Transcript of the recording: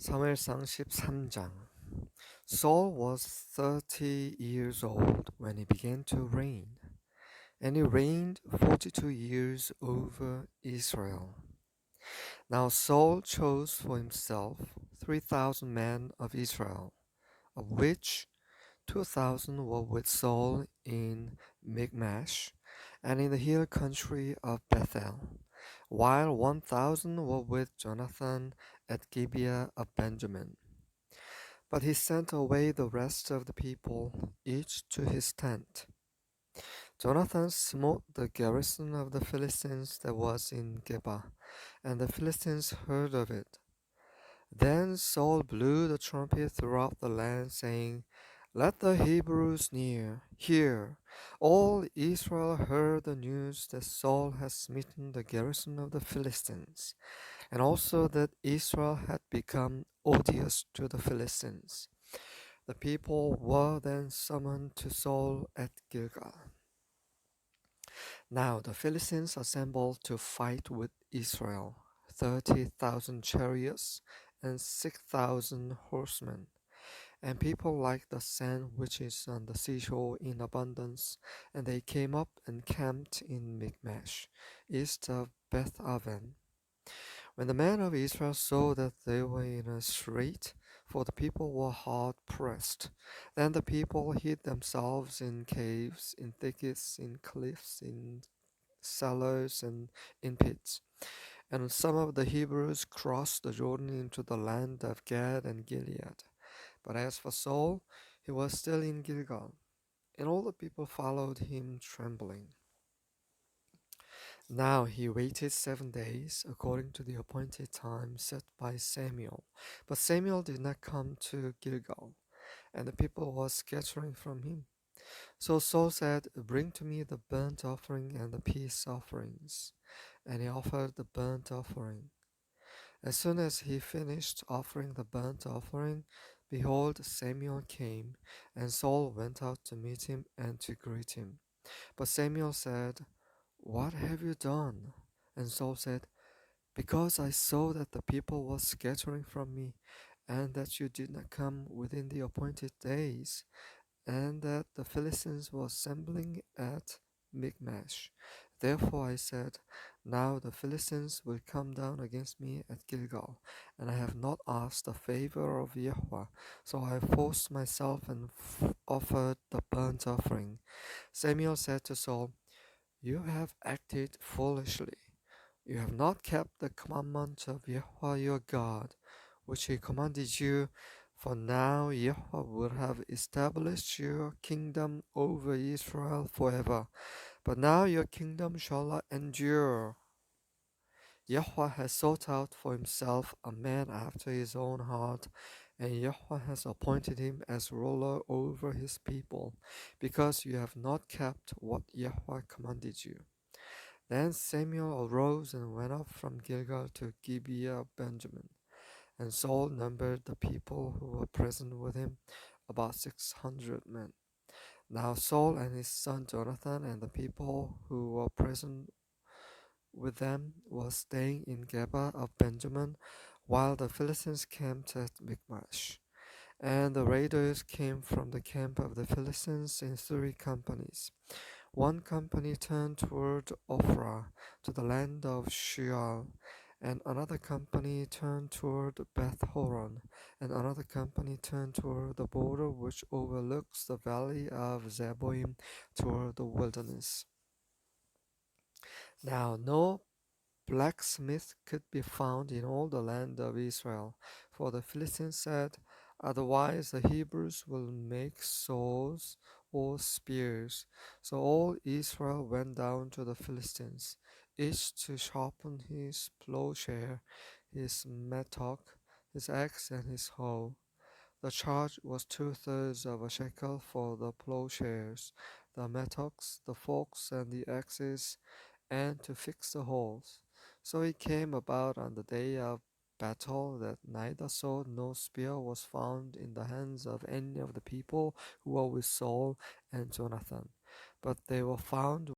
사무엘상 13장. Saul was 30 years old when he began to reign, and he reigned 42 years over Israel. Now Saul chose for himself 3,000 men of Israel, of which 2,000 were with Saul in Michmash and in the hill country of Bethel, while 1,000 were with Jonathan at Gibeah of Benjamin. But he sent away the rest of the people, each to his tent. Jonathan smote the garrison of the Philistines that was in Geba, and the Philistines heard of it. Then Saul blew the trumpet throughout the land, saying, Let the Hebrews hear. All Israel heard the news that Saul had smitten the garrison of the Philistines, and also that Israel had become odious to the Philistines. The people were then summoned to Saul at Gilgal. Now the Philistines assembled to fight with Israel, 30,000 chariots and 6,000 horsemen, and people like the sand which is on the seashore in abundance. And they came up and camped in Michmash, east of Beth-aven. When the men of Israel saw that they were in a strait, for the people were hard pressed, then the people hid themselves in caves, in thickets, in cliffs, in cellars, and in pits. And some of the Hebrews crossed the Jordan into the land of Gad and Gilead. But as for Saul, he was still in Gilgal, and all the people followed him trembling. Now he waited 7 days, according to the appointed time set by Samuel. But Samuel did not come to Gilgal, and the people were scattering from him. So Saul said, Bring to me the burnt offering and the peace offerings. And he offered the burnt offering. As soon as he finished offering the burnt offering, behold, Samuel came, and Saul went out to meet him and to greet him. But Samuel said, What have you done? And Saul said, Because I saw that the people were scattering from me, and that you did not come within the appointed days, and that the Philistines were assembling at Michmash. Therefore I said, Now the Philistines will come down against me at Gilgal, and I have not asked the favor of Yahweh, so I forced myself and offered the burnt offering. Samuel said to Saul, You have acted foolishly. You have not kept the commandment of Yahweh your God, which he commanded you. For now Yahweh would have established your kingdom over Israel forever. But now your kingdom shall not endure. Yahweh has sought out for himself a man after his own heart, and Yahweh has appointed him as ruler over his people, because you have not kept what Yahweh commanded you. Then Samuel arose and went up from Gilgal to Gibeah of Benjamin. And Saul numbered the people who were present with him, about 600 men. Now Saul and his son Jonathan and the people who were present with them were staying in Geba of Benjamin, while the Philistines camped at Michmash. And the raiders came from the camp of the Philistines in 3 companies. One company turned toward Ophrah, to the land of Sheol, and another company turned toward Beth Horon, and another company turned toward the border which overlooks the valley of Zeboim toward the wilderness. Now no blacksmith could be found in all the land of Israel, for the Philistines said, Otherwise the Hebrews will make swords or spears. So all Israel went down to the Philistines, each to sharpen his plowshare, his mattock, his axe, and his hoe. The charge was 2/3 of a shekel for the plowshares, the mattocks, the forks, and the axes, and to fix the holes. So it came about on the day of battle that neither sword nor spear was found in the hands of any of the people who were with Saul and Jonathan, but they were found